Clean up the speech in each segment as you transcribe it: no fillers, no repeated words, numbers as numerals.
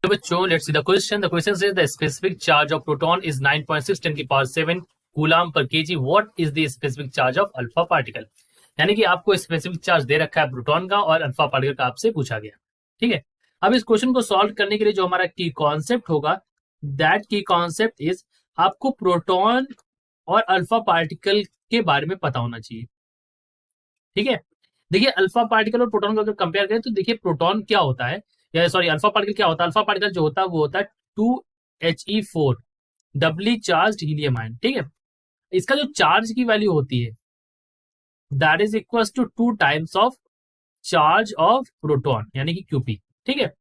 बच्चों, let's see the question. The question says the specific charge of proton is 9.6 10 की power 7 coulomb per KG. What is the specific charge of alpha particle. यानी कि आपको specific charge दे रखा है proton का और alpha particle का आपसे पूछा गया. ठीक है, अब इस क्वेश्चन को सॉल्व करने के लिए जो हमारा की कॉन्सेप्ट होगा, दैट की कॉन्सेप्ट इज आपको प्रोटॉन और अल्फा पार्टिकल के बारे में पता होना चाहिए. ठीक है, देखिए अल्फा पार्टिकल और प्रोटॉन को अगर कंपेयर करें तो देखिए प्रोटॉन क्या होता है, या सॉरी अल्फा पार्टिकल क्या होता है. अल्फा पार्टिकल जो होता है वो होता है 2He4 डबली चार्ज हीलियम आयन. ठीक है, इसका जो चार्ज की वैल्यू होती है that is equal to 2 times of charge of proton यानी कि क्यूपी. ठीक है,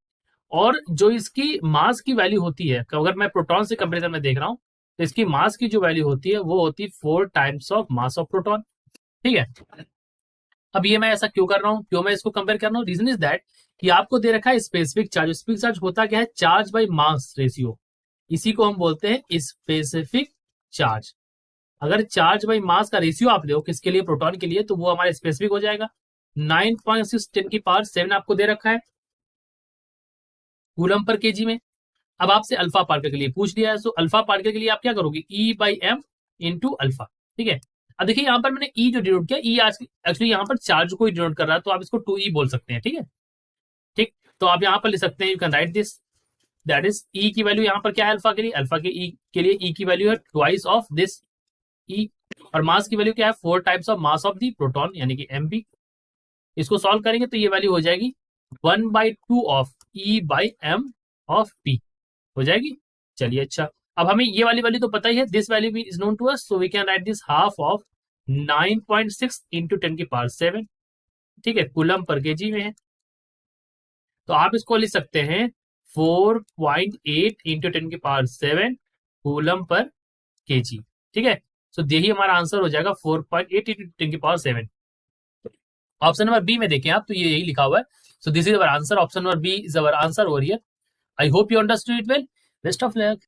और जो इसकी मास की वैल्यू होती है, अगर मैं प्रोटॉन से कंपेरिजन में देख रहा हूं तो इसकी मास की जो वैल्यू होती है वो होती है 4 times of mass of proton. ठीक है, अब ये मैं ऐसा क्यों कर रहा हूं, क्यों मैं इसको कंपेयर कर रहा हूं. रीजन इज दैट कि आपको दे रखा है स्पेसिफिक चार्ज. स्पेसिफिक चार्ज होता क्या है, चार्ज बाय मास रेशियो. इसी को हम बोलते हैं स्पेसिफिक चार्ज. अगर चार्ज बाय मास का रेशियो आप लो किसके लिए, प्रोटॉन के लिए, तो वो हमारा स्पेसिफिक हो जाएगा. 9.6 10 की पावर 7 आपको दे रखा है कूलम पर केजी में. अब आपसे अल्फा पार्टिकल के लिए पूछ लिया है, सो अल्फा पार्टिकल के लिए आप क्या करोगे, E/m इंटू अल्फा. ठीक है, अब देखिए यहाँ पर मैंने ई जो डिनोट किया, ई आज एक्चुअली यहाँ पर चार्ज को ही डिनोट कर रहा है, तो आप इसको 2E बोल सकते हैं. ठीक है, ठीक, तो आप यहाँ पर लिख सकते हैं, you can write this that is E की वैल्यू यहाँ पर क्या है अल्फा के लिए, अल्फा के ई के लिए ई की वैल्यू है ट्वाइस ऑफ दिस ई, और मास की वैल्यू क्या है 4 times of mass of the proton यानी कि mp. इसको सॉल्व करेंगे तो ये वैल्यू हो जाएगी 1/2 ऑफ E/m ऑफ p हो जाएगी. चलिए अच्छा, अब हमें ये वाली वैल्यू तो पता ही है, दिस वैल्यू भी is known to us, so we can write this half of 9.6 into 10 की पावर 7. ठीक है, कूलम पर केजी में है, तो आप इसको लिख सकते हैं 4.8 इंटू 10 की पावर 7 कूलम पर केजी. ठीक है, सो यही हमारा आंसर हो जाएगा 4.8 इंटू 10 की पावर 7. ऑप्शन नंबर बी में देखें आप तो ये यही लिखा हुआ है. So this is our answer, option number B is our answer over here. I hope you understood it well. Best of luck.